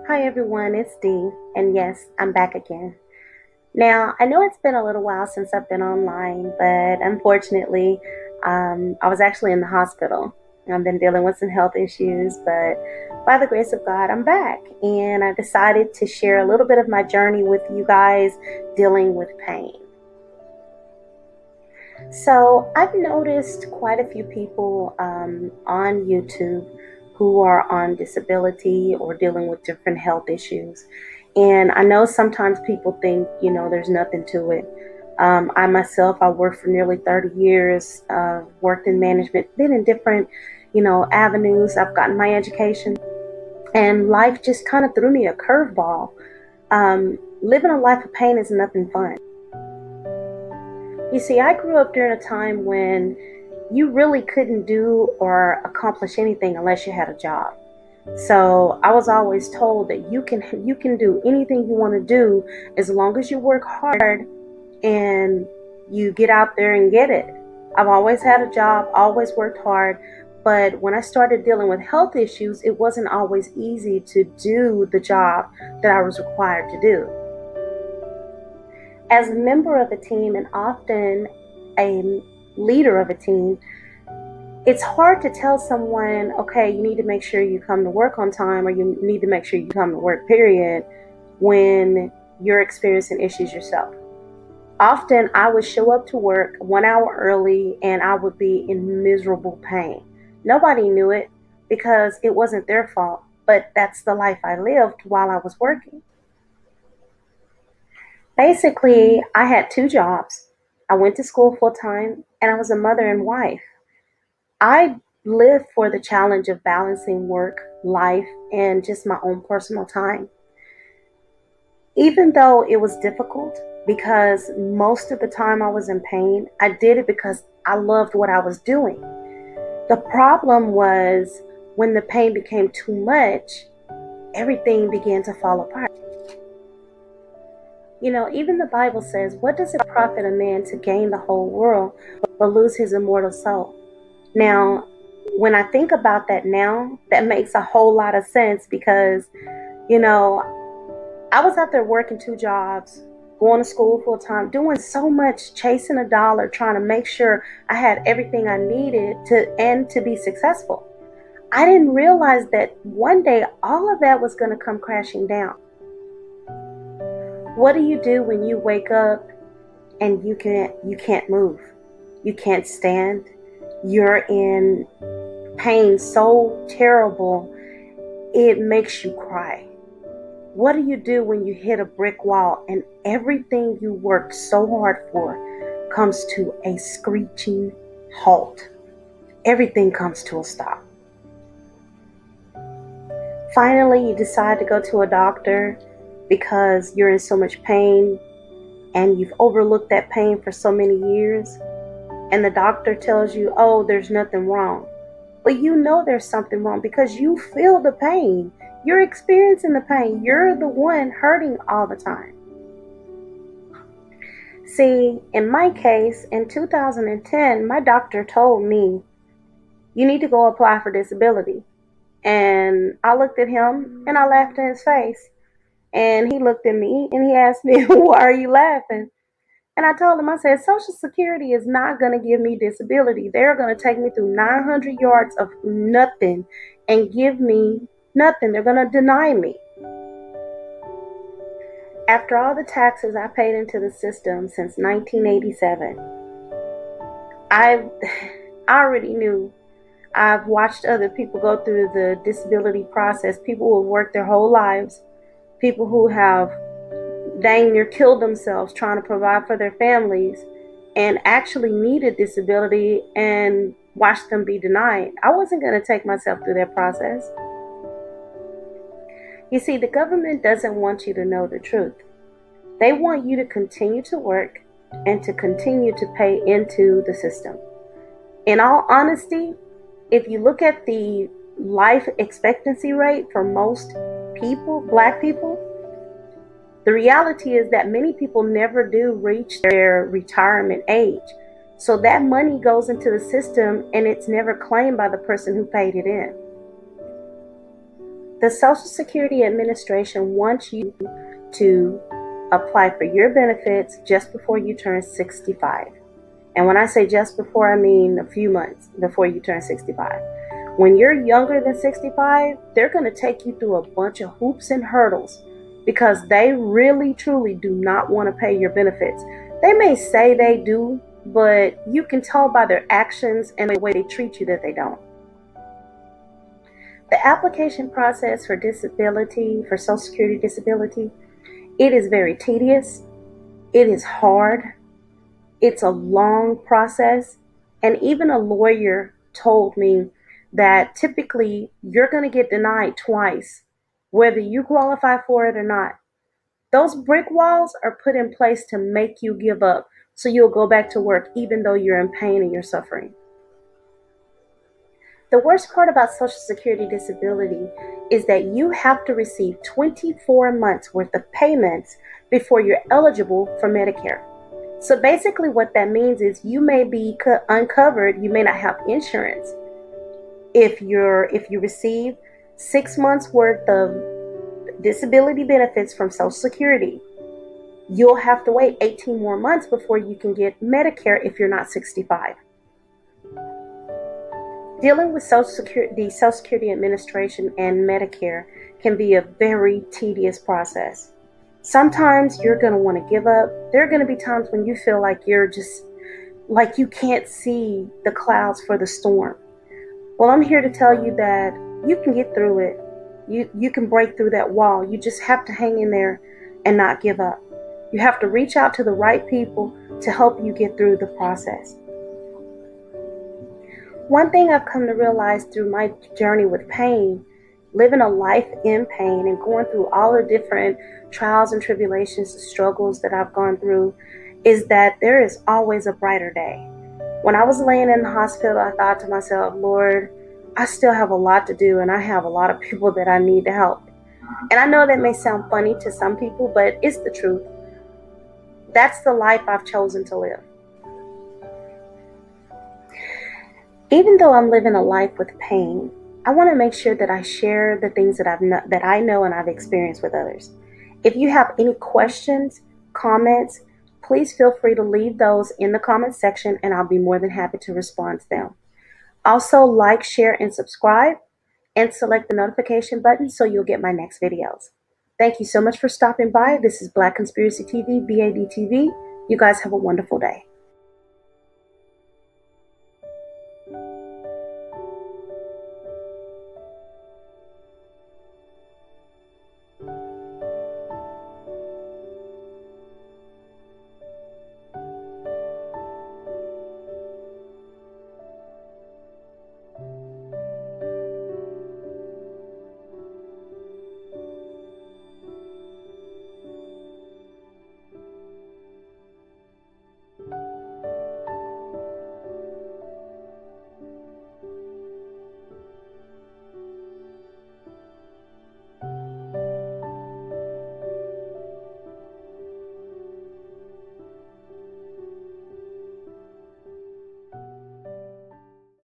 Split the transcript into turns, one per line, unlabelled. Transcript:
Hi everyone, it's Dee, and yes, I'm back again. Now, I know it's been a little while since I've been online, but unfortunately, I was actually in the hospital. I've been dealing with some health issues, but by the grace of God, I'm back, and I decided to share a little bit of my journey with you guys dealing with pain. So, I've noticed quite a few people on YouTube who are on disability or dealing with different health issues. And I know sometimes people think, there's nothing to it. I myself, I worked for nearly 30 years, worked in management, been in different, avenues. I've gotten my education, and life just kind of threw me a curveball. Living a life of pain is nothing fun. You see, I grew up during a time when you really couldn't do or accomplish anything unless you had a job. So I was always told that you can do anything you want to do as long as you work hard and you get out there and get it. I've always had a job, always worked hard, but when I started dealing with health issues, it wasn't always easy to do the job that I was required to do. As a member of a team and often a leader of a team, it's hard to tell someone, okay, you need to make sure you come to work on time, or you need to make sure you come to work, period, when you're experiencing issues yourself. Often I would show up to work 1 hour early and I would be in miserable pain. Nobody knew it because it wasn't their fault, but that's the life I lived while I was working. Basically, I had two jobs. I went to school full time and I was a mother and wife. I lived for the challenge of balancing work, life, and just my own personal time. Even though it was difficult, because most of the time I was in pain, I did it because I loved what I was doing. The problem was when the pain became too much, everything began to fall apart. Even the Bible says, what does it profit a man to gain the whole world but lose his immortal soul? Now, when I think about that now, that makes a whole lot of sense because, you know, I was out there working two jobs, going to school full time, doing so much, chasing a dollar, trying to make sure I had everything I needed to be successful. I didn't realize that one day all of that was going to come crashing down. What do you do when you wake up and you can't move? You can't stand. You're in pain so terrible it makes you cry. What do you do when you hit a brick wall and everything you worked so hard for comes to a screeching halt? Everything comes to a stop. Finally, you decide to go to a doctor because you're in so much pain and you've overlooked that pain for so many years. And the doctor tells you, oh, there's nothing wrong. But you know there's something wrong because you feel the pain. You're experiencing the pain. You're the one hurting all the time. See, in my case, in 2010, my doctor told me, you need to go apply for disability. And I looked at him and I laughed in his face. And he looked at me and he asked me, why are you laughing? And I told him, I said, Social Security is not going to give me disability. They're going to take me through 900 yards of nothing and give me nothing. They're going to deny me. After all the taxes I paid into the system since 1987, I already knew. I've watched other people go through the disability process, people who have worked their whole lives, people who have dang near killed themselves trying to provide for their families and actually needed disability and watched them be denied. I wasn't going to take myself through that process. You see, the government doesn't want you to know the truth. They want you to continue to work and to continue to pay into the system. In all honesty, if you look at the life expectancy rate for most people, black people, the reality is that many people never do reach their retirement age. So that money goes into the system and it's never claimed by the person who paid it in. The Social Security Administration wants you to apply for your benefits just before you turn 65. And when I say just before, I mean a few months before you turn 65. When you're younger than 65, they're going to take you through a bunch of hoops and hurdles because they really, truly do not want to pay your benefits. They may say they do, but you can tell by their actions and the way they treat you that they don't. The application process for disability, for Social Security disability, it is very tedious. It is hard. It's a long process. And even a lawyer told me that typically you're going to get denied twice, whether you qualify for it or not. Those brick walls are put in place to make you give up so you'll go back to work even though you're in pain and you're suffering. The worst part about Social Security disability is that you have to receive 24 months worth of payments before you're eligible for Medicare. So basically what that means is you may be uncovered, you may not have insurance. If you receive 6 months worth of disability benefits from Social Security, you'll have to wait 18 more months before you can get Medicare if you're not 65. Dealing with the Social Security Administration and Medicare can be a very tedious process. Sometimes you're going to want to give up. There are going to be times when you feel like you're just, like you can't see the clouds for the storm. Well, I'm here to tell you that you can get through it. You can break through that wall. You just have to hang in there and not give up. You have to reach out to the right people to help you get through the process. One thing I've come to realize through my journey with pain, living a life in pain and going through all the different trials and tribulations and struggles that I've gone through, is that there is always a brighter day. When I was laying in the hospital, I thought to myself, Lord, I still have a lot to do and I have a lot of people that I need to help. And I know that may sound funny to some people, but it's the truth. That's the life I've chosen to live. Even though I'm living a life with pain, I want to make sure that I share the things that I know and I've experienced with others. If you have any questions, comments, please feel free to leave those in the comment section and I'll be more than happy to respond to them. Also, like, share, and subscribe, and select the notification button so you'll get my next videos. Thank you so much for stopping by. This is Black Conspiracy TV, BAD TV. You guys have a wonderful day.